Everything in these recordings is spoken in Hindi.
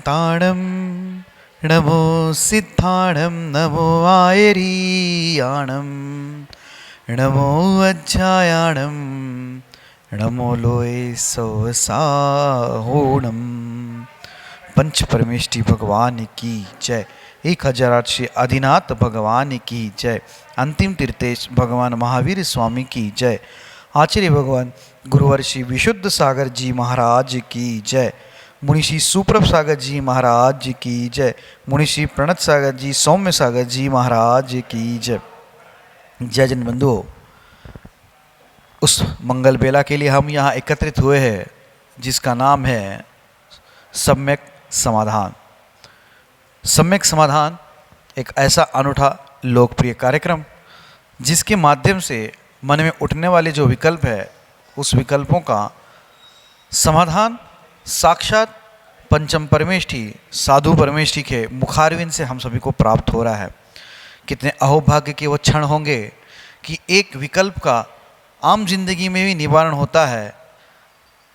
हन्ताणं नमो सिद्धाणं नमो आयरीयाणं नमो अज्जायाणं नमो लोय सवसाहोणम। पंच परमेष्ठी भगवान की जय। 1008 श्री आदिनाथ भगवान की जय। अंतिम तीर्थेश भगवान महावीर स्वामी की जय। आचार्य भगवान गुरुवर श्री विशुद्ध सागर जी महाराज की जय। मुनिषी सुप्रभ सागर जी महाराज की जय। मुनिषी प्रणत सागर जी सौम्य सागर जी महाराज की जय। जय जन बंधुओं, उस मंगल बेला के लिए हम यहाँ एकत्रित हुए हैं जिसका नाम है सम्यक समाधान। सम्यक समाधान एक ऐसा अनूठा लोकप्रिय कार्यक्रम जिसके माध्यम से मन में उठने वाले जो विकल्प है उस विकल्पों का समाधान साक्षात पंचम परमेष्ठी साधु परमेष्ठी के मुखारविंद से हम सभी को प्राप्त हो रहा है। कितने अहोभाग्य के वो क्षण होंगे कि एक विकल्प का आम जिंदगी में भी निवारण होता है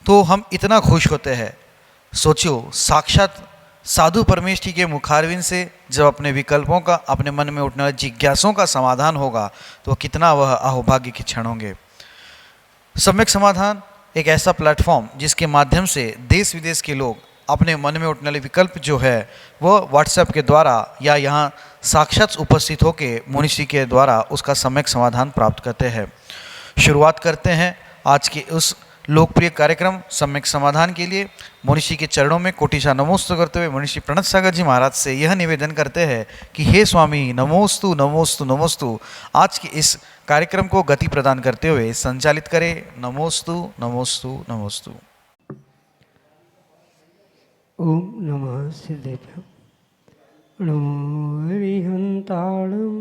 तो हम इतना खुश होते हैं। सोचियो, साक्षात साधु परमेष्ठी के मुखारविंद से जब अपने विकल्पों का, अपने मन में उठने वाली जिज्ञासों का समाधान होगा तो कितना वह अहोभाग्य के क्षण होंगे। सम्यक समाधान एक ऐसा प्लेटफॉर्म जिसके माध्यम से देश विदेश के लोग अपने मन में उठने वाले विकल्प जो है वो व्हाट्सएप के द्वारा या यहाँ साक्षात उपस्थित होकर मुनिषी के द्वारा उसका सम्यक समाधान प्राप्त करते हैं। शुरुआत करते हैं आज के उस लोकप्रिय कार्यक्रम सम्यक समाधान के लिए। मुनिषी के चरणों में कोटिशा नमोस्तु करते हुए मुनिषी प्रणत सागर जी महाराज से यह निवेदन करते हैं कि हे स्वामी नमोस्तु नमोस्तु नमोस्तु। आज के इस कार्यक्रम को गति प्रदान करते हुए संचालित करें। नमोस्तु नमोस्तु नमोस्तु। ओम नमः सिद्धेभ्यो। नमो हरिहंताणं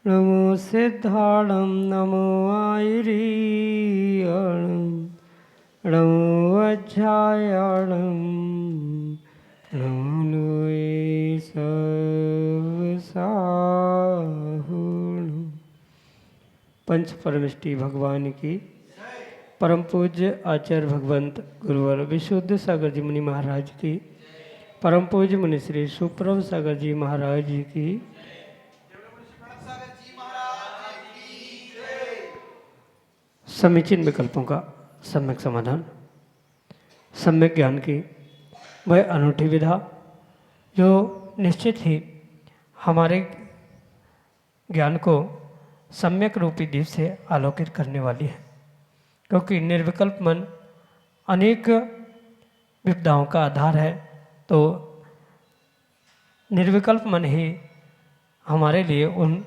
नमो सिद्धाणं नमो आयरीयाणं नमो अज्जायाणं नमो लोय सवसाहोणम। पंच परमेष्ठी भगवान की परम पूज्य आचार्य भगवंत गुरुवर विशुद्ध सागर जी मुनि महाराज की, परम पूज्य मुनि श्री सुप्रभ सागर जी महाराज जी की, समीचीन विकल्पों का सम्यक समाधान, सम्यक ज्ञान की वह अनूठी विधा जो निश्चित ही हमारे ज्ञान को सम्यक रूपी दीप से आलोकित करने वाली है। क्योंकि निर्विकल्प मन अनेक विपदाओं का आधार है, तो निर्विकल्प मन ही हमारे लिए उन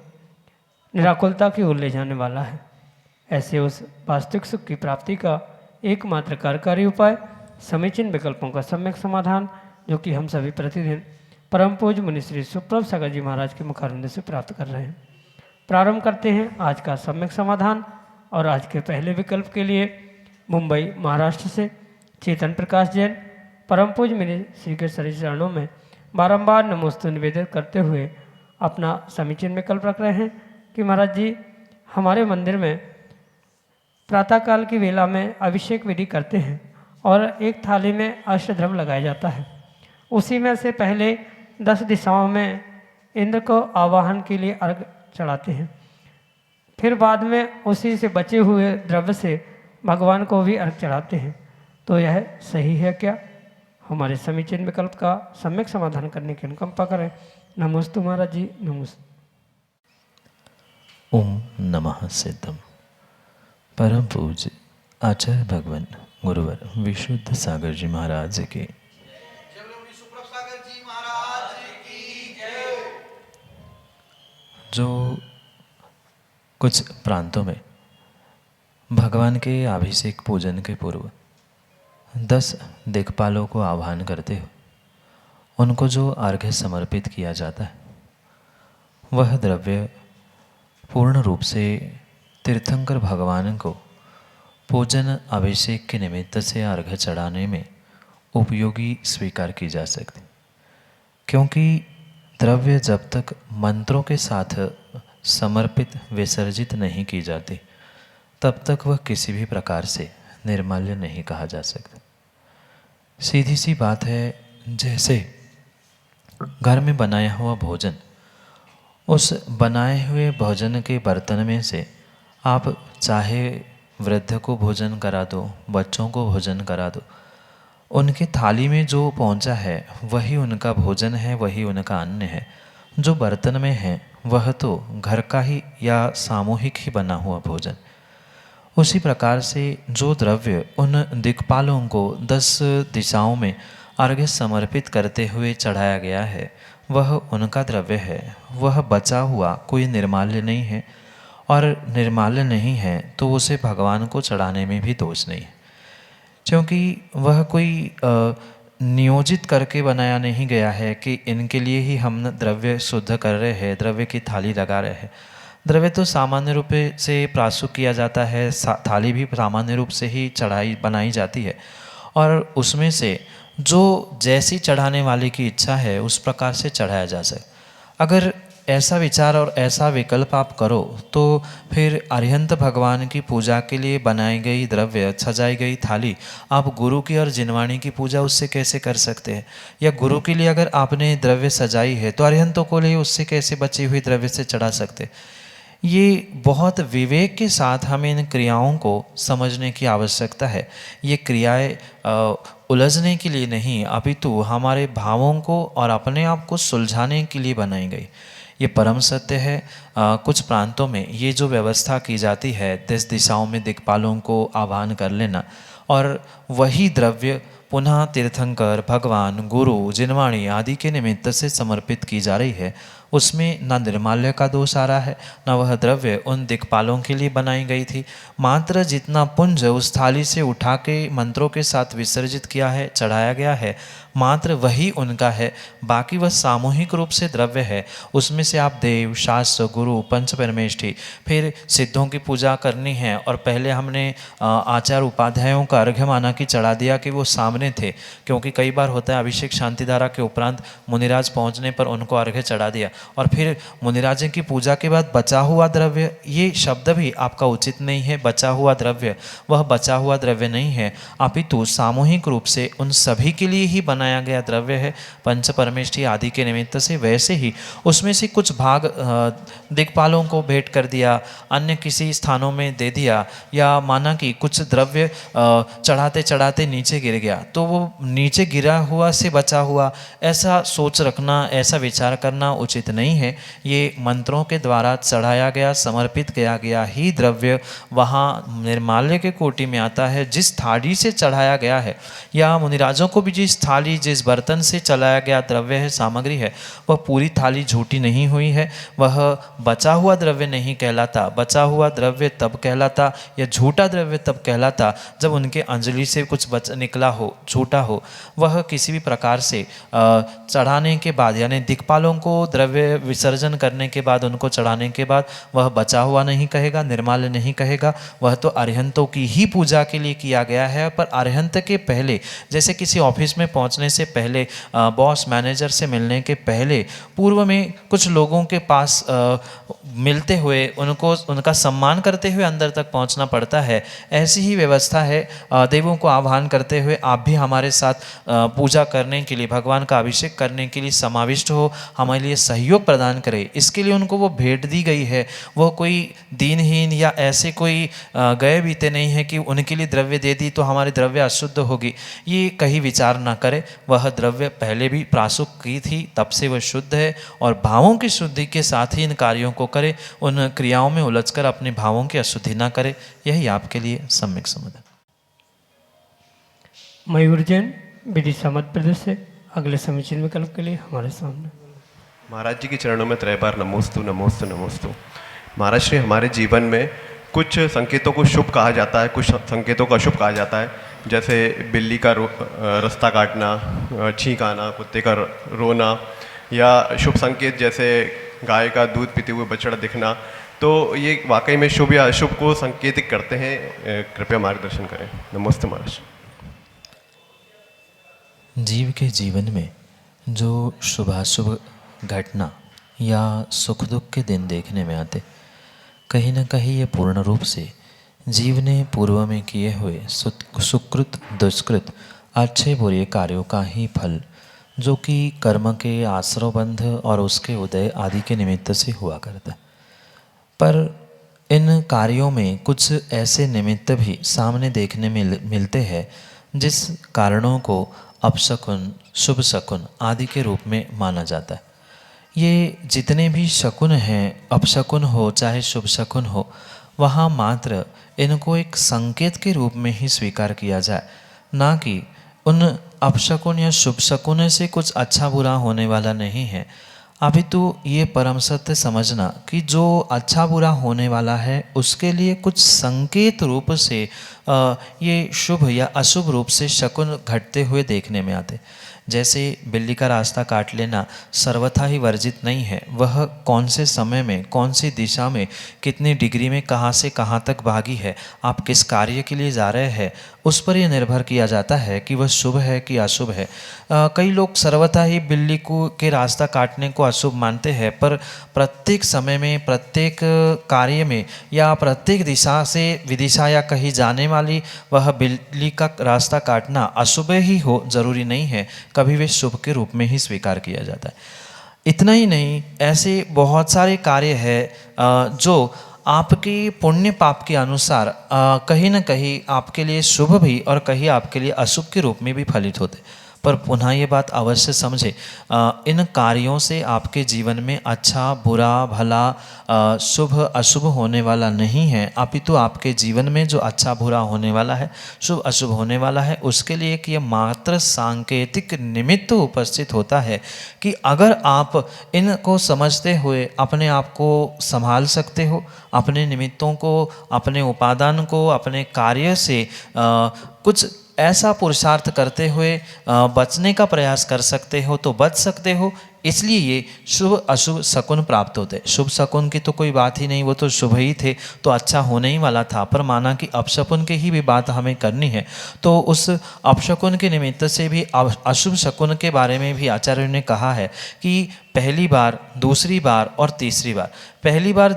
निराकुलता की ओर ले जाने वाला है। ऐसे उस वास्तविक सुख की प्राप्ति का एकमात्र कार्यकारी उपाय समीचीन विकल्पों का सम्यक समाधान, जो कि हम सभी प्रतिदिन परम पूज्य मुनि श्री सुप्रभ सागर जी महाराज के मुखारविंद से प्राप्त कर रहे हैं। प्रारंभ करते हैं आज का सम्यक समाधान। और आज के पहले विकल्प के लिए मुंबई महाराष्ट्र से चेतन प्रकाश जैन परम पूज्य मुनि श्री के शरीर चरणों में बारंबार नमोस्तु निवेदन करते हुए अपना समीचीन विकल्प रख रहे हैं कि महाराज जी, हमारे मंदिर में प्रातःकाल की वेला में अभिषेक विधि करते हैं और एक थाली में अष्टद्रव्य लगाया जाता है। उसी में से पहले 10 दिशाओं में इंद्र को आवाहन के लिए अर्घ चढ़ाते हैं, फिर बाद में उसी से बचे हुए द्रव्य से भगवान को भी अर्घ चढ़ाते हैं। तो यह सही है क्या? हमारे समीचीन विकल्प का सम्यक समाधान करने की अनुकंपा करें। नमोस्तु महाराज जी, नमोस्तु। ओम नमः सिद्धम। परम पूज्य आचार्य भगवान गुरुवर विशुद्ध सागर जी महाराज के जो कुछ प्रांतों में भगवान के अभिषेक पूजन के पूर्व 10 दिक्पालों को आह्वान करते हो उनको जो अर्घ्य समर्पित किया जाता है वह द्रव्य पूर्ण रूप से तीर्थंकर भगवान को पूजन अभिषेक के निमित्त से अर्घ्य चढ़ाने में उपयोगी स्वीकार की जा सकती, क्योंकि द्रव्य जब तक मंत्रों के साथ समर्पित विसर्जित नहीं की जाती तब तक वह किसी भी प्रकार से निर्माल्य नहीं कहा जा सकता। सीधी सी बात है, जैसे घर में बनाया हुआ भोजन, उस बनाए हुए भोजन के बर्तन में से आप चाहे वृद्ध को भोजन करा दो, बच्चों को भोजन करा दो, उनके थाली में जो पहुंचा है वही उनका भोजन है, वही उनका अन्न है। जो बर्तन में है वह तो घर का ही या सामूहिक ही बना हुआ भोजन। उसी प्रकार से जो द्रव्य उन दिक्पालों को 10 दिशाओं में अर्घ्य समर्पित करते हुए चढ़ाया गया है वह उनका द्रव्य है। वह बचा हुआ कोई निर्माल्य नहीं है, और निर्माल्य नहीं है तो उसे भगवान को चढ़ाने में भी दोष नहीं है, क्योंकि वह कोई नियोजित करके बनाया नहीं गया है कि इनके लिए ही हम द्रव्य शुद्ध कर रहे हैं, द्रव्य की थाली लगा रहे हैं। द्रव्य तो सामान्य रूप से प्राशुक किया जाता है, थाली भी सामान्य रूप से ही बनाई जाती है, और उसमें से जो जैसी चढ़ाने वाले की इच्छा है उस प्रकार से चढ़ाया जा सके। अगर ऐसा विचार और ऐसा विकल्प आप करो तो फिर अरिहंत भगवान की पूजा के लिए बनाई गई द्रव्य, सजाई गई थाली, आप गुरु की और जिनवाणी की पूजा उससे कैसे कर सकते हैं? या गुरु के लिए अगर आपने द्रव्य सजाई है तो अरिहंतों को लिए उससे कैसे बची हुई द्रव्य से चढ़ा सकते? ये बहुत विवेक के साथ हमें इन क्रियाओं को समझने की आवश्यकता है। ये क्रियाएं उलझने के लिए नहीं, अपितु हमारे भावों को और अपने आप को सुलझाने के लिए बनाई गई। ये परम सत्य है। कुछ प्रांतों में ये जो व्यवस्था की जाती है 10 दिशाओं में दिक्पालों को आह्वान कर लेना, और वही द्रव्य पुनः तीर्थंकर, भगवान, गुरु, जिनवाणी आदि के निमित्त से समर्पित की जा रही है, उसमें न निर्माल्य का दोष आ रहा है, न वह द्रव्य उन दिक्पालों के लिए बनाई गई थी। मात्र जितना पुंज उस थाली से उठा के मंत्रों के साथ विसर्जित किया है, चढ़ाया गया है, मात्र वही उनका है। बाकी वह सामूहिक रूप से द्रव्य है। उसमें से आप देव, शास्त्र, गुरु, पंच परमेष्ठी, फिर सिद्धों की पूजा करनी है, और पहले हमने आचार उपाध्यायों का अर्घ्य माना कि चढ़ा दिया कि वो सामने थे, क्योंकि कई बार होता है अभिषेक शांतिधारा के उपरांत मुनिराज पहुंचने पर उनको अर्घ्य चढ़ा दिया, और फिर मुनिराज की पूजा के बाद बचा हुआ द्रव्य, ये शब्द भी आपका उचित नहीं है। बचा हुआ द्रव्य वह बचा हुआ द्रव्य नहीं है, अपितु सामूहिक रूप से उन सभी के लिए ही बनाया गया द्रव्य है, पंच परमेष्ठी आदि के निमित्त से। वैसे ही उसमें से कुछ भाग दिक्पालों को भेंट कर दिया, अन्य किसी स्थानों में दे दिया, या माना कि कुछ द्रव्य चढ़ाते चढ़ाते नीचे गिर गया, तो वो नीचे गिरा हुआ से बचा हुआ, ऐसा सोच रखना, ऐसा विचार करना उचित नहीं है। ये मंत्रों के द्वारा चढ़ाया गया, समर्पित किया गया ही द्रव्य वहाँ निर्माल्य के कोटि में आता है। जिस थाली से चढ़ाया गया है, या मुनिराजों को भी जिस थाली, जिस बर्तन से चलाया गया द्रव्य है, सामग्री है, वह पूरी थाली झूठी नहीं हुई है, वह बचा हुआ द्रव्य नहीं कहलाता। बचा हुआ द्रव्य तब कहलाता, या झूठा द्रव्य तब कहलाता जब उनके अंजलि से कुछ निकला हो, झूठा हो। वह किसी भी प्रकार से चढ़ाने के बाद, यानी दिक्पालों को द्रव्य विसर्जन करने के बाद, उनको चढ़ाने के बाद वह बचा हुआ नहीं कहेगा, निर्माल्य नहीं कहेगा। वह तो अरिहंतों की ही पूजा के लिए किया गया है। पर अरिहंत के पहले, जैसे किसी ऑफिस में पहुंचने से पहले, बॉस मैनेजर से मिलने के पहले, पूर्व में कुछ लोगों के पास मिलते हुए, उनको उनका सम्मान करते हुए अंदर तक पहुंचना पड़ता है। ऐसी ही व्यवस्था है। देवों को आह्वान करते हुए आप भी हमारे साथ पूजा करने के लिए, भगवान का अभिषेक करने के लिए समाविष्ट हो, हमारे लिए सहयोग प्रदान करे, इसके लिए उनको वो भेंट दी गई है। वो कोई दीनहीन या ऐसे कोई गए बीते नहीं है कि उनके लिए द्रव्य दे दी तो हमारी द्रव्य अशुद्ध होगी, ये कहीं विचार ना करे। वह द्रव्य पहले भी प्राशुक की थी, तब से वह शुद्ध है, और भावों की शुद्धि के साथ ही इन कार्यों को करे। उन क्रियाओं में उलझकर अपने भावों की अशुद्धि ना करे। यही आपके लिए सम्यक समाधान। मयूर जैन विदिशा मध्य प्रदेश से अगले समीचीन विकल्प के लिए हमारे सामने। महाराज जी के चरणों में 3 बार नमोस्तु नमोस्तु नमोस्तु। महाराज श्री, हमारे जीवन में कुछ संकेतों को शुभ कहा जाता है, कुछ संकेतों को अशुभ कहा जाता है। जैसे बिल्ली का रास्ता काटना, छींक आना, कुत्ते का रोना, या शुभ संकेत जैसे गाय का दूध पीते हुए बछड़ा दिखना। तो ये वाकई में शुभ या अशुभ को संकेतित करते हैं। कृपया मार्गदर्शन करें। नमस्ते महाराज। जीव के जीवन में जो शुभाशुभ घटना या सुख दुख के दिन देखने में आते, कहीं ना कहीं ये पूर्ण रूप से जीव ने पूर्व में किए हुए सुकृत दुष्कृत, अच्छे बुरे कार्यों का ही फल जो कि कर्म के आश्रवबंध और उसके उदय आदि के निमित्त से हुआ करता है। पर इन कार्यों में कुछ ऐसे निमित्त भी सामने देखने में मिलते हैं जिस कारणों को अपशकुन, शुभ शकुन आदि के रूप में माना जाता है। ये जितने भी शकुन हैं, अपशकुन हो चाहे शुभ शकुन हो, वहाँ मात्र इनको एक संकेत के रूप में ही स्वीकार किया जाए, ना कि उन अपशकुन या शुभ शकुन से कुछ अच्छा बुरा होने वाला नहीं है। अभी तो ये परम सत्य समझना कि जो अच्छा बुरा होने वाला है उसके लिए कुछ संकेत रूप से ये शुभ या अशुभ रूप से शकुन घटते हुए देखने में आते। जैसे बिल्ली का रास्ता काट लेना सर्वथा ही वर्जित नहीं है, वह कौन से समय में, कौन सी दिशा में, कितनी डिग्री में, कहाँ से कहाँ तक भागी है, आप किस कार्य के लिए जा रहे हैं, उस पर यह निर्भर किया जाता है कि वह शुभ है कि अशुभ है। कई लोग सर्वथा ही बिल्ली को के रास्ता काटने को अशुभ मानते हैं, पर प्रत्येक समय में, प्रत्येक कार्य में या प्रत्येक दिशा से विदिशा या कहीं जाने वाली वह बिल्ली का रास्ता काटना अशुभ ही हो जरूरी नहीं है, कभी वे शुभ के रूप में ही स्वीकार किया जाता है। इतना ही नहीं, ऐसे बहुत सारे कार्य हैं जो आपके पुण्य पाप के अनुसार कहीं न कहीं आपके लिए शुभ भी और कहीं आपके लिए अशुभ के रूप में भी फलित होते। पर पुनः ये बात अवश्य समझे, इन कार्यों से आपके जीवन में अच्छा बुरा भला शुभ अशुभ होने वाला नहीं है, अपितु आपके जीवन में जो अच्छा बुरा होने वाला है, शुभ अशुभ होने वाला है, उसके लिए कि यह मात्र सांकेतिक निमित्त उपस्थित होता है कि अगर आप इनको समझते हुए अपने आप को संभाल सकते हो, अपने निमित्तों को, अपने उपादान को, अपने कार्य से कुछ ऐसा पुरुषार्थ करते हुए बचने का प्रयास कर सकते हो तो बच सकते हो। इसलिए ये शुभ अशुभ शकुन प्राप्त होते। शुभ शकुन की तो कोई बात ही नहीं, वो तो शुभ ही थे, तो अच्छा होने ही वाला था। पर माना कि अपशकुन की ही भी बात हमें करनी है, तो उस अपशकुन के निमित्त से भी अशुभ शकुन के बारे में भी आचार्य ने कहा है कि पहली बार, दूसरी बार और तीसरी बार, पहली बार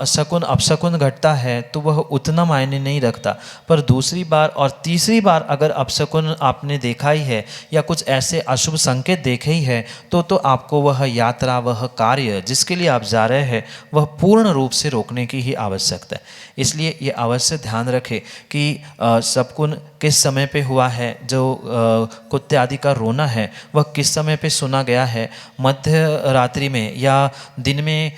शकुन अपशकुन घटता है तो वह उतना मायने नहीं रखता, पर दूसरी बार और तीसरी बार अगर अपशकुन आपने देखा ही है या कुछ ऐसे अशुभ संकेत देखे ही है तो आपको वह यात्रा, वह कार्य जिसके लिए आप जा रहे हैं, वह पूर्ण रूप से रोकने की ही आवश्यकता है। इसलिए ये अवश्य ध्यान रखें कि शकुन किस समय पे हुआ है, जो कुत्ते आदि का रोना है वह किस समय पे सुना गया है, मध्य रात्रि में या दिन में,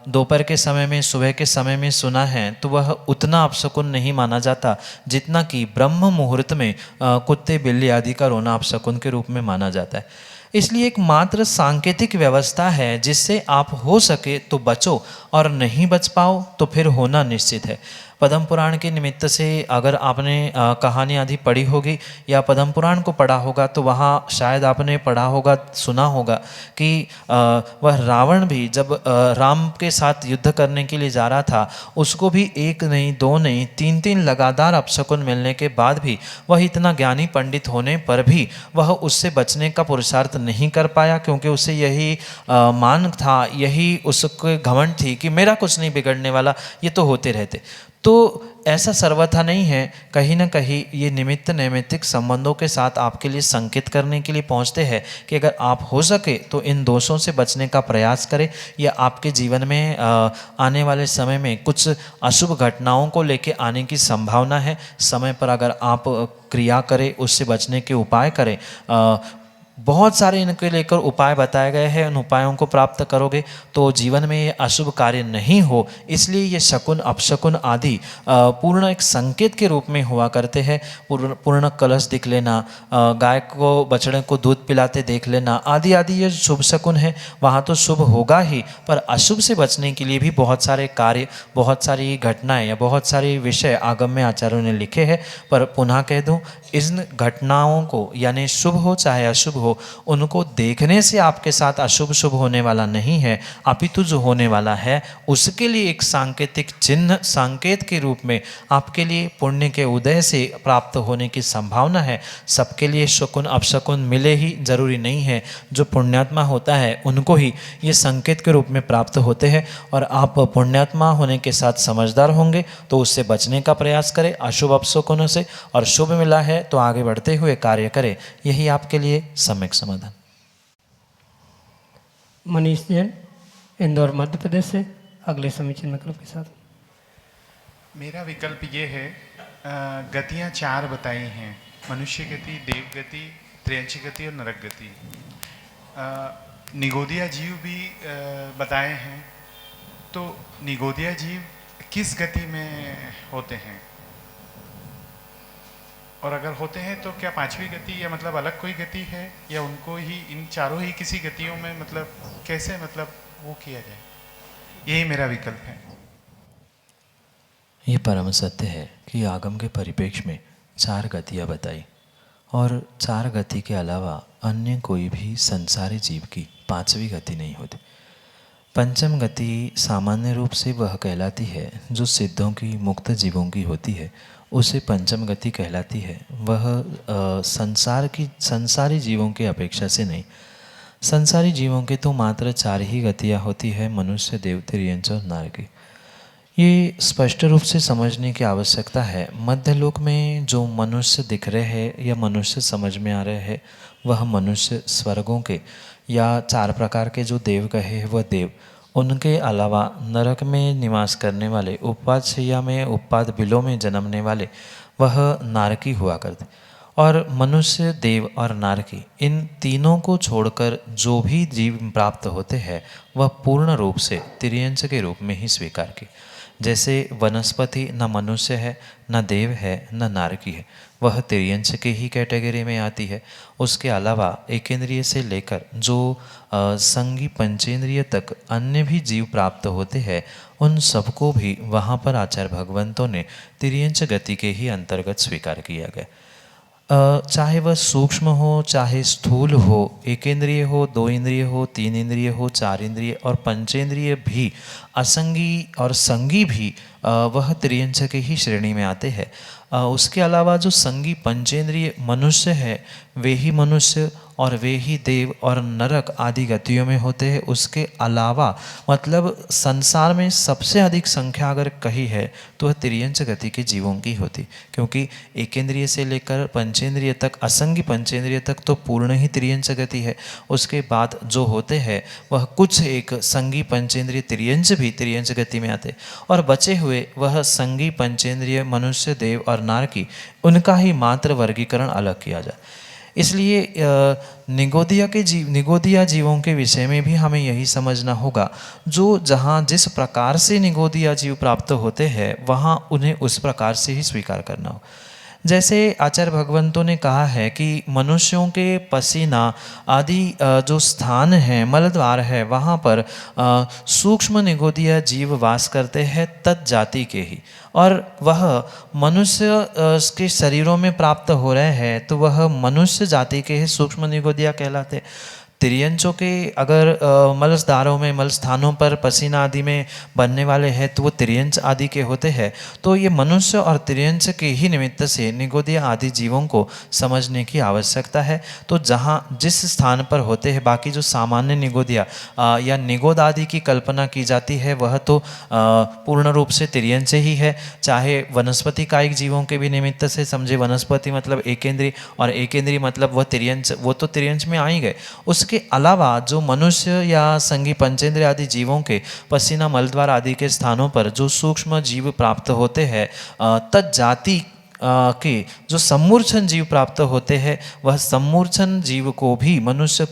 दोपहर के समय में, सुबह के समय में सुना है तो वह उतना अपशकुन नहीं माना जाता जितना कि ब्रह्म मुहूर्त में कुत्ते बिल्ली आदि का रोना अपशकुन के रूप में माना जाता है। इसलिए एक मात्र सांकेतिक व्यवस्था है जिससे आप हो सके तो बचो और नहीं बच पाओ तो फिर होना निश्चित है। पद्म पुराण के निमित्त से अगर आपने कहानी आदि पढ़ी होगी या पद्म पुराण को पढ़ा होगा तो वहाँ शायद आपने पढ़ा होगा, सुना होगा कि वह रावण भी जब राम के साथ युद्ध करने के लिए जा रहा था, उसको भी एक नहीं, दो नहीं, तीन तीन लगातार अपशकुन मिलने के बाद भी वह इतना ज्ञानी पंडित होने पर भी वह उससे बचने का पुरुषार्थ नहीं कर पाया, क्योंकि उसे यही मान था, यही उसके घमंड थी कि मेरा कुछ नहीं बिगड़ने वाला, ये तो होते रहते। तो ऐसा सर्वथा नहीं है, कहीं ना कहीं ये निमित्त नैमित्तिक संबंधों के साथ आपके लिए संकेत करने के लिए पहुंचते हैं कि अगर आप हो सके तो इन दोषों से बचने का प्रयास करें, या आपके जीवन में आने वाले समय में कुछ अशुभ घटनाओं को लेके आने की संभावना है। समय पर अगर आप क्रिया करें, उससे बचने के उपाय करें, बहुत सारे इनके लेकर उपाय बताए गए हैं, उन उपायों को प्राप्त करोगे तो जीवन में ये अशुभ कार्य नहीं हो। इसलिए ये शकुन अपशकुन आदि पूर्ण एक संकेत के रूप में हुआ करते हैं। पूर्ण कलश दिख लेना, गाय को बछड़े को दूध पिलाते देख लेना, आदि आदि ये शुभ शकुन है, वहाँ तो शुभ होगा ही, पर अशुभ से बचने के लिए भी बहुत सारे कार्य, बहुत सारी घटनाएं या बहुत सारे विषय आगम में आचार्यों ने लिखे हैं। पर पुनः कह दूँ, इन घटनाओं को यानी शुभ हो चाहे अशुभ हो, उनको देखने से आपके साथ अशुभ शुभ होने वाला नहीं है, अपितु जो होने वाला है उसके लिए एक सांकेतिक चिन्ह, संकेत के रूप में आपके लिए पुण्य के उदय से प्राप्त होने की संभावना है। सबके लिए शकुन अपशकुन मिले ही जरूरी नहीं है, जो पुण्यात्मा होता है उनको ही ये संकेत के रूप में प्राप्त होते हैं। और आप पुण्यात्मा होने के साथ समझदार होंगे तो उससे बचने का प्रयास करें अशुभ अपशकुनों से, और शुभ मिला है तो आगे बढ़ते हुए कार्य करें, यही आपके लिए सम्यक समाधान। मनीष जैन, इंदौर मध्य प्रदेश से। अगले समीचीन विकल्प के साथ। मेरा विकल्प ये है, गतियाँ 4 बताई हैं, मनुष्य गति, देव गति, त्र्यंची गति और नरक गति। निगोदिया जीव भी बताए हैं, तो निगोदिया जीव किस गति में होते हैं, और अगर होते हैं तो क्या 5वीं गति या मतलब अलग कोई गति है, या उनको ही इन चारों ही किसी गतियों में मतलब कैसे मतलब वो किया जाए, यही मेरा विकल्प है। ये परम सत्य है कि आगम के परिप्रेक्ष्य में 4 गतियाँ बताई और 4 गति के अलावा अन्य कोई भी संसारी जीव की 5वीं गति नहीं होती। पंचम गति सामान्य रूप से वह कहलाती है जो सिद्धों की, मुक्त जीवों की होती है, उसे पंचम गति कहलाती है। वह संसारी जीवों की अपेक्षा से नहीं। संसारी जीवों के तो मात्र 4 ही गतियाँ होती है, मनुष्य, देव, तिर्यंच और नारकी। ये स्पष्ट रूप से समझने की आवश्यकता है। मध्यलोक में जो मनुष्य दिख रहे हैं या मनुष्य समझ में आ रहे हैं, वह मनुष्य स्वर्गों के या 4 प्रकार के जो देव कहे हैं वह देव। उनके अलावा नरक में निवास करने वाले, उपवाद शैया में, उपवाद बिलों में जन्मने वाले, वह नारकी हुआ करते। और मनुष्य, देव और नारकी, इन तीनों को छोड़कर जो भी जीव प्राप्त होते हैं वह पूर्ण रूप से तिर्यंच के रूप में ही स्वीकार की। जैसे वनस्पति न मनुष्य है, न देव है, न नारकी है, वह तिर्यंच के ही कैटेगरी में आती है। उसके अलावा एकेंद्रिय से लेकर जो संगी पंचेंद्रिय तक अन्य भी जीव प्राप्त होते हैं, उन सबको भी वहाँ पर आचार्य भगवंतों ने तिर्यंच गति के ही अंतर्गत स्वीकार किया गया। चाहे वह सूक्ष्म हो, चाहे स्थूल हो, एकेंद्रिय हो, 2 इंद्रिय हो, 3 इंद्रिय हो, 4 इंद्रिय और पंचेंद्रिय भी, असंगी और संगी भी वह तिर्यंच के ही श्रेणी में आते हैं। उसके अलावा जो संगी पंचेंद्रिय मनुष्य है, वे ही मनुष्य और वे ही देव और नरक आदि गतियों में होते हैं। उसके अलावा मतलब संसार में सबसे अधिक संख्या अगर कही है तो वह तिर्यंच गति के जीवों की होती, क्योंकि एकेंद्रिय से लेकर पंचेंद्रिय तक, असंगी पंचेंद्रिय तक तो पूर्ण ही तिर्यंच गति है। उसके बाद जो होते हैं वह कुछ एक संगी पंचेंद्रिय तिर्यंच भी तिर्यंच गति में आते, और बचे हुए वह संगी पंचेंद्रिय मनुष्य, देव और नारकी, उनका ही मात्र वर्गीकरण अलग किया जाए। इसलिए निगोदिया जीवों के विषय में भी हमें यही समझना होगा, जो जहाँ जिस प्रकार से निगोदिया जीव प्राप्त होते हैं वहाँ उन्हें उस प्रकार से ही स्वीकार करना हो। जैसे आचार्य भगवंतों ने कहा है कि मनुष्यों के पसीना आदि जो स्थान है, मलद्वार है, वहाँ पर सूक्ष्म निगोदिया जीव वास करते हैं तत् जाति के ही, और वह मनुष्य के शरीरों में प्राप्त हो रहे हैं तो वह मनुष्य जाति के ही सूक्ष्म निगोदिया कहलाते। तिर्यंचों के अगर मलद्वारों में, मल स्थानों पर पसीना आदि में बनने वाले हैं तो वो तिर्यंच आदि के होते हैं। तो ये मनुष्य और तिर्यंच के ही निमित्त से निगोदिया आदि जीवों को समझने की आवश्यकता है। तो जहाँ जिस स्थान पर होते हैं, बाकी जो सामान्य निगोदिया या निगोद आदि की कल्पना की जाती है वह तो पूर्ण रूप से तिर्यंच ही है। चाहे वनस्पति कायिक जीवों के भी निमित्त से समझे, वनस्पति मतलब एकेंद्रीय और एकेंद्रीय मतलब वह तिर्यंच, वो तो तिर्यंच में आ ही गए। उसके अलावा जो मनुष्य या संगी पंचेंद्रिय आदि जीवों के पसीना, मलद्वार आदि के स्थानों पर जो सूक्ष्म जीव प्राप्त होते हैं, तज्जाति के जो सम्मूर्छन जीव प्राप्त होते हैं, वह सम्मूर्छन जीव को भी मनुष्य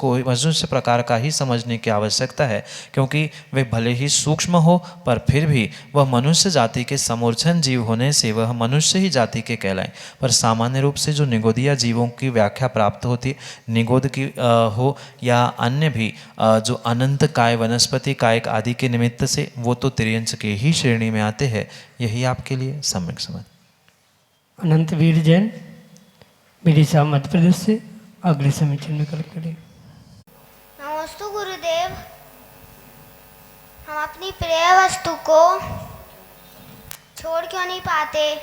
प्रकार का ही समझने की आवश्यकता है, क्योंकि वे भले ही सूक्ष्म हो पर फिर भी वह मनुष्य जाति के सम्मूर्छन जीव होने से वह मनुष्य ही जाति के कहलाएं। पर सामान्य रूप से जो निगोदिया जीवों की व्याख्या प्राप्त होती है, निगोद की हो या अन्य भी जो अनंत काय, वनस्पति कायक आदि के निमित्त से, वो तो तिर्यंच के ही श्रेणी में आते हैं। यही आपके लिए सम्यक समझ। अनंत वीर जैन, विदिशा मध्य प्रदेश से। अगले समीचीन विकल्प के लिए। नमोस्तु गुरुदेव, हम अपनी प्रिय वस्तु को छोड़ क्यों नहीं पाते?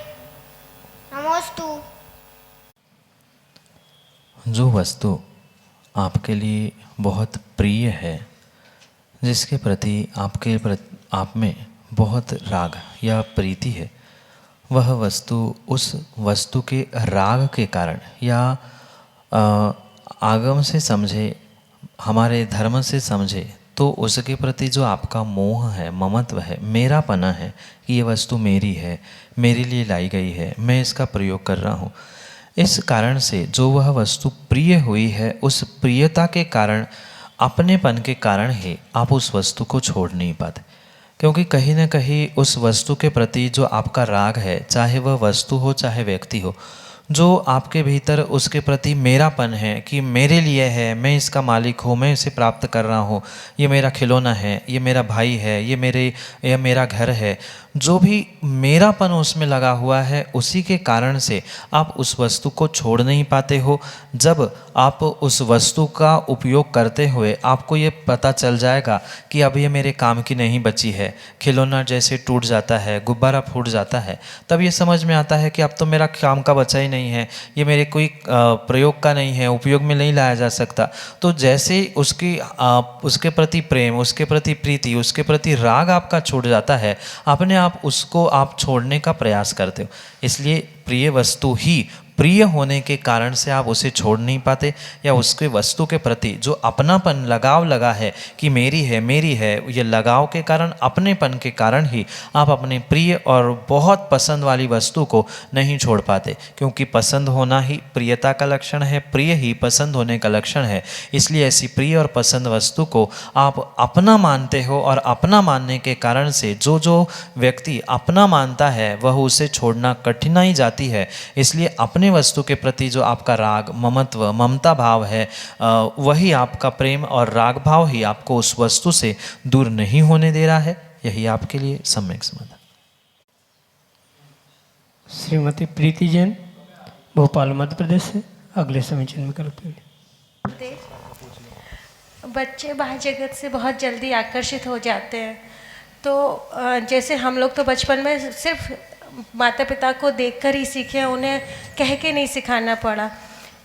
नमोस्तु। जो वस्तु आपके लिए बहुत प्रिय है, जिसके प्रति आप में बहुत राग या प्रीति है, वह वस्तु उस वस्तु के राग के कारण या आगम से समझे, हमारे धर्म से समझे तो उसके प्रति जो आपका मोह है, ममत्व है, मेरापना है कि ये वस्तु मेरी है, मेरे लिए लाई गई है, मैं इसका प्रयोग कर रहा हूँ, इस कारण से जो वह वस्तु प्रिय हुई है, उस प्रियता के कारण, अपनेपन के कारण ही आप उस वस्तु को छोड़ नहीं पाते। क्योंकि कहीं ना कहीं उस वस्तु के प्रति जो आपका राग है, चाहे वह वस्तु हो चाहे व्यक्ति हो, जो आपके भीतर उसके प्रति मेरापन है कि मेरे लिए है, मैं इसका मालिक हूँ, मैं इसे प्राप्त कर रहा हूँ, ये मेरा खिलौना है, ये मेरा भाई है, ये मेरा घर है, जो भी मेरापन उसमें लगा हुआ है, उसी के कारण से आप उस वस्तु को छोड़ नहीं पाते हो। जब आप उस वस्तु का उपयोग करते हुए आपको ये पता चल जाएगा कि अब ये मेरे काम की नहीं बची है, खिलौना जैसे टूट जाता है, गुब्बारा फूट जाता है, तब ये समझ में आता है कि अब तो मेरा काम का बचा ही नहीं है, ये मेरे कोई प्रयोग का नहीं है, उपयोग में नहीं लाया जा सकता। तो जैसे उसके प्रति प्रेम, उसके प्रति प्रीति, उसके प्रति राग आपका छूट जाता है, अपने आप उसको आप छोड़ने का प्रयास करते हो। इसलिए प्रिय वस्तु ही प्रिय होने के कारण से आप उसे छोड़ नहीं पाते, या उसके वस्तु के प्रति जो अपनापन, लगाव लगा है कि मेरी है, ये लगाव के कारण, अपनेपन के कारण ही आप अपने प्रिय और बहुत पसंद वाली वस्तु को नहीं छोड़ पाते। क्योंकि पसंद होना ही प्रियता का लक्षण है, प्रिय ही पसंद होने का लक्षण है। इसलिए ऐसी प्रिय और पसंद वस्तु को आप अपना मानते हो, और अपना मानने के कारण से जो व्यक्ति अपना मानता है वह उसे छोड़ना कठिनाई जाती है। इसलिए अपने वस्तु के प्रति जो आपका राग, ममत्व, ममता भाव है, वही आपका प्रेम और राग भाव ही आपको उस वस्तु से दूर नहीं होने दे रहा है। यही आपके लिए सम्यक समाधान। श्रीमती प्रीति जैन, भोपाल, मध्य प्रदेश से अगले समीचीन विकल्प के लिए। बच्चे बाह्य जगत से बहुत जल्दी आकर्षित हो जाते हैं। तो जैसे हम लोग तो बचपन में सिर्फ माता पिता को देखकर ही सीखे, उन्हें कह के नहीं सिखाना पड़ा।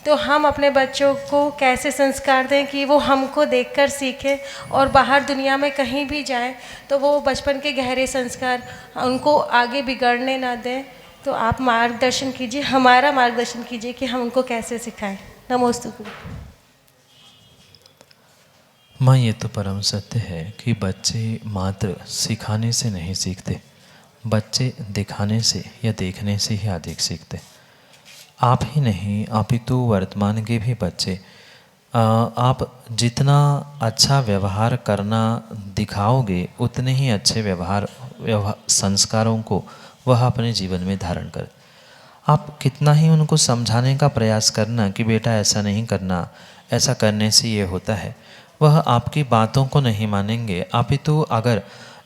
तो हम अपने बच्चों को कैसे संस्कार दें कि वो हमको देखकर सीखें, और बाहर दुनिया में कहीं भी जाएं तो वो बचपन के गहरे संस्कार उनको आगे बिगड़ने ना दें। तो आप मार्गदर्शन कीजिए, हमारा मार्गदर्शन कीजिए कि हम उनको कैसे सिखाएं। नमोस्तुते। माँ, ये तो परम सत्य है कि बच्चे मात्र सिखाने से नहीं सीखते, बच्चे दिखाने से या देखने से ही अधिक सीखते। आप ही नहीं, अपितु वर्तमान के भी बच्चे, आप जितना अच्छा व्यवहार करना दिखाओगे, उतने ही अच्छे व्यवहार संस्कारों को वह अपने जीवन में धारण कर। आप कितना ही उनको समझाने का प्रयास करना कि बेटा ऐसा नहीं करना, ऐसा करने से ये होता है, वह आपकी बातों को नहीं मानेंगे। अपितु अगर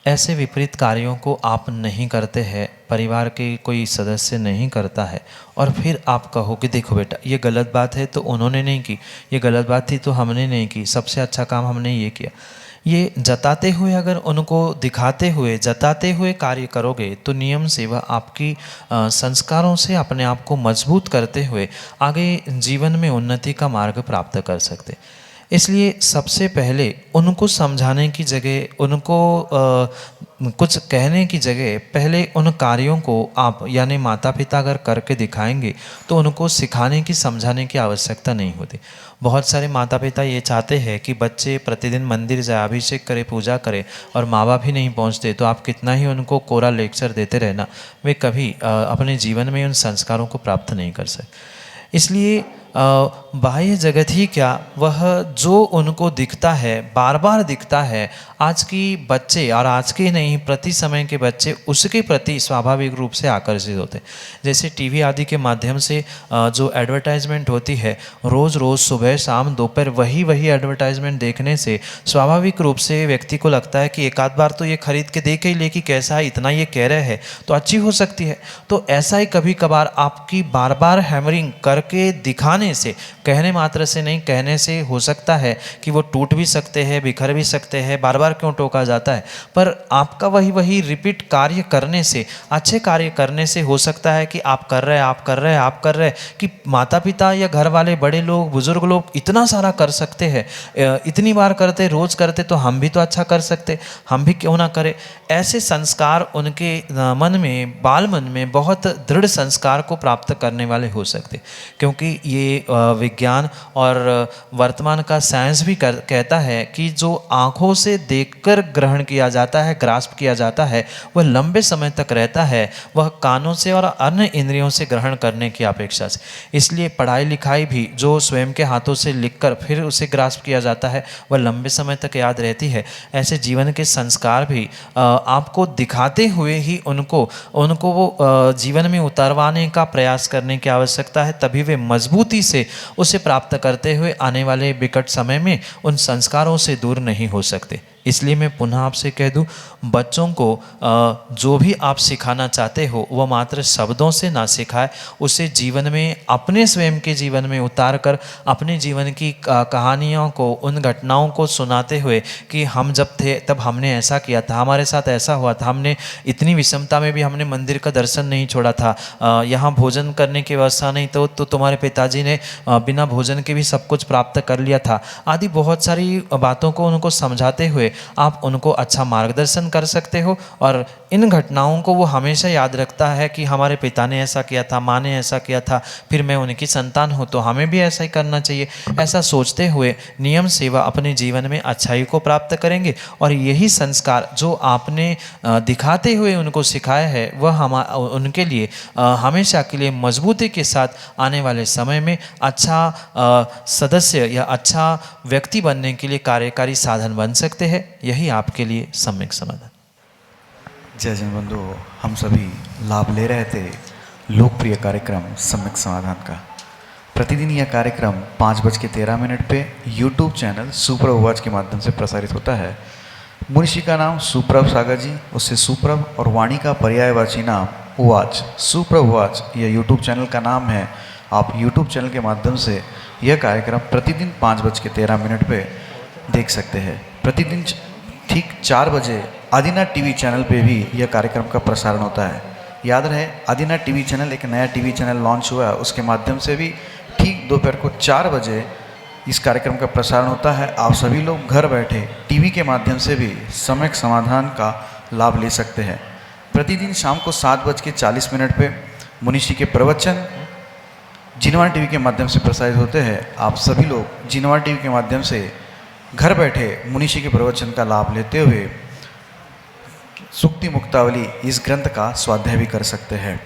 ऐसे विपरीत कार्यों को आप नहीं करते हैं, परिवार के कोई सदस्य नहीं करता है, और फिर आप कहो कि देखो बेटा ये गलत बात है तो उन्होंने नहीं की, ये गलत बात थी तो हमने नहीं की, सबसे अच्छा काम हमने ये किया, ये जताते हुए, अगर उनको दिखाते हुए, जताते हुए कार्य करोगे तो नियम से वह आपकी संस्कारों से अपने आप को मजबूत करते हुए आगे जीवन में उन्नति का मार्ग प्राप्त कर सकते। इसलिए सबसे पहले उनको समझाने की जगह, उनको कुछ कहने की जगह, पहले उन कार्यों को आप यानी माता पिता अगर करके दिखाएंगे तो उनको सिखाने की, समझाने की आवश्यकता नहीं होती। बहुत सारे माता पिता ये चाहते हैं कि बच्चे प्रतिदिन मंदिर जाए, अभिषेक करे, पूजा करे, और माँ बाप ही नहीं पहुँचते तो आप कितना ही उनको कोरा लेक्चर देते रहना, वे कभी अपने जीवन में उन संस्कारों को प्राप्त नहीं कर सकते। इसलिए बाह्य जगत ही क्या, वह जो उनको दिखता है, बार बार दिखता है, आज की बच्चे और आज के नहीं प्रति समय के बच्चे उसके प्रति स्वाभाविक रूप से आकर्षित होते। जैसे टीवी आदि के माध्यम से जो एडवर्टाइजमेंट होती है, रोज़ रोज़ सुबह शाम दोपहर वही एडवर्टाइजमेंट देखने से स्वाभाविक रूप से व्यक्ति को लगता है कि एक आध बार तो ये खरीद के देख ही ले कि कैसा है, इतना ये कह रहे हैं तो अच्छी हो सकती है। तो ऐसा ही कभी कभार आपकी बार बार हैमरिंग करके दिखाने से, कहने मात्र से नहीं, कहने से हो सकता है कि वो टूट भी सकते हैं, बिखर भी सकते हैं, बार बार क्यों टोका जाता है। पर आपका वही रिपीट कार्य करने से, अच्छे कार्य करने से हो सकता है कि आप कर रहे कि माता पिता या घर वाले बड़े लोग, बुजुर्ग लोग इतना सारा कर सकते हैं, इतनी बार करते, रोज करते, तो हम भी तो अच्छा कर सकते, हम भी क्यों ना करें। ऐसे संस्कार उनके मन में, बाल मन में बहुत दृढ़ संस्कार को प्राप्त करने वाले हो सकते। क्योंकि ये ये विज्ञान और वर्तमान का साइंस भी कहता है कि जो आँखों से देखकर ग्रहण किया जाता है, ग्रास्प किया जाता है, वह लंबे समय तक रहता है, वह कानों से और अन्य इंद्रियों से ग्रहण करने की अपेक्षा से। इसलिए पढ़ाई लिखाई भी जो स्वयं के हाथों से लिखकर फिर उसे ग्रास्प किया जाता है, वह लंबे समय तक याद रहती है। ऐसे जीवन के संस्कार भी आपको दिखाते हुए ही उनको वो जीवन में उतारवाने का प्रयास करने की आवश्यकता है, तभी वे मजबूती से उसे प्राप्त करते हुए आने वाले विकट समय में उन संस्कारों से दूर नहीं हो सकते। इसलिए मैं पुनः आपसे कह दूं, बच्चों को जो भी आप सिखाना चाहते हो वह मात्र शब्दों से ना सिखाए, उसे जीवन में अपने स्वयं के जीवन में उतार कर अपने जीवन की कहानियों को, उन घटनाओं को सुनाते हुए कि हम जब थे तब हमने ऐसा किया था, हमारे साथ ऐसा हुआ था, हमने इतनी विषमता में भी हमने मंदिर का दर्शन नहीं छोड़ा था, यहाँ भोजन करने की व्यवस्था नहीं तो तुम्हारे पिताजी ने बिना भोजन के भी सब कुछ प्राप्त कर लिया था, आदि बहुत सारी बातों को उनको समझाते हुए आप उनको अच्छा मार्गदर्शन कर सकते हो। और इन घटनाओं को वो हमेशा याद रखता है कि हमारे पिता ने ऐसा किया था, माँ ने ऐसा किया था, फिर मैं उनकी संतान हूँ तो हमें भी ऐसा ही करना चाहिए। ऐसा सोचते हुए नियम सेवा अपने जीवन में अच्छाई को प्राप्त करेंगे और यही संस्कार जो आपने दिखाते हुए उनको सिखाया है वह उनके लिए हमेशा के लिए मजबूती के साथ आने वाले समय में अच्छा सदस्य या अच्छा व्यक्ति बनने के लिए कार्यकारी साधन बन सकते हैं। यही आपके लिए सम्यक समाधान। जय जन बंधु, हम सभी लाभ ले रहे थे लोकप्रिय कार्यक्रम सम्यक समाधान का। प्रतिदिन यह कार्यक्रम 5:13 पे यूट्यूब चैनल सुप्रभ उवाच के माध्यम से प्रसारित होता है। मुनिषी का नाम सुप्रभ सागर जी, उससे सुप्रभ और वाणी का पर्यायवाची नाम उवाच, सुप्रभ उवाच यह यूट्यूब चैनल का नाम है। आप यूट्यूब चैनल के माध्यम से यह कार्यक्रम प्रतिदिन 5:13 पे देख सकते हैं। प्रतिदिन ठीक 4 बजे आदिनाथ टीवी चैनल पे भी यह कार्यक्रम का प्रसारण होता है। याद रहे, आदिनाथ टीवी चैनल एक नया टीवी चैनल लॉन्च हुआ है, उसके माध्यम से भी ठीक दोपहर को 4 बजे इस कार्यक्रम का प्रसारण होता है। आप सभी लोग घर बैठे टीवी के माध्यम से भी सम्यक समाधान का लाभ ले सकते हैं। प्रतिदिन शाम को 7:40 पे मुनिषी के प्रवचन जिनवाणी टीवी के माध्यम से प्रसारित होते हैं। आप सभी लोग जिनवाणी टीवी के माध्यम से घर बैठे मुनिषी के प्रवचन का लाभ लेते हुए सुक्ति मुक्तावली इस ग्रंथ का स्वाध्याय भी कर सकते हैं।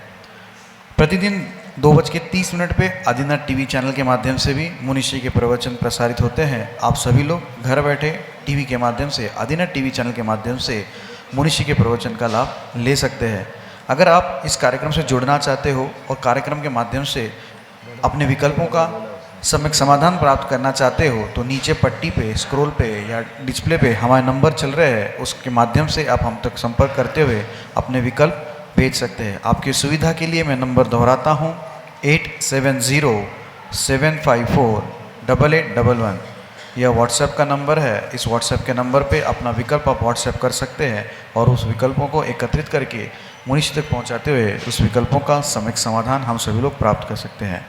प्रतिदिन 2:30 पे आदिनाथ टीवी चैनल के माध्यम से भी मुनिषी के प्रवचन प्रसारित होते हैं। आप सभी लोग घर बैठे टीवी के माध्यम से, आदिनाथ टीवी चैनल के माध्यम से मुनिषी के प्रवचन का लाभ ले सकते हैं। अगर आप इस कार्यक्रम से जुड़ना चाहते हो और कार्यक्रम के माध्यम से अपने विकल्पों का सम्यक समाधान प्राप्त करना चाहते हो तो नीचे पट्टी पे, स्क्रॉल पे या डिस्प्ले पे हमारे नंबर चल रहे हैं, उसके माध्यम से आप हम तक संपर्क करते हुए अपने विकल्प भेज सकते हैं। आपकी सुविधा के लिए मैं नंबर दोहराता हूँ, 8707548811। यह व्हाट्सएप का नंबर है। इस व्हाट्सएप के नंबर पे अपना विकल्प आप व्हाट्सएप कर सकते हैं और उस विकल्पों को एकत्रित करके मुनिषी तक पहुँचाते हुए उस विकल्पों का सम्यक समाधान हम सभी लोग प्राप्त कर सकते हैं।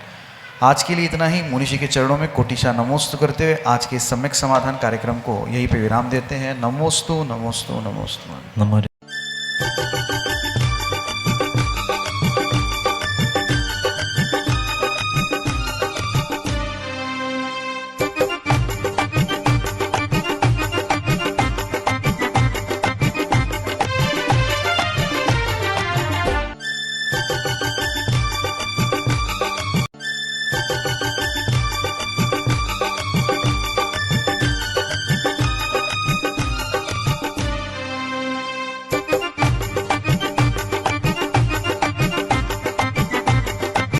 आज के लिए इतना ही। मुनिषी के चरणों में कोटिशा नमोस्तु करते हुए आज के सम्यक समाधान कार्यक्रम को यहीं पे विराम देते हैं। नमोस्तु नमोस्तु नमोस्तु। नमो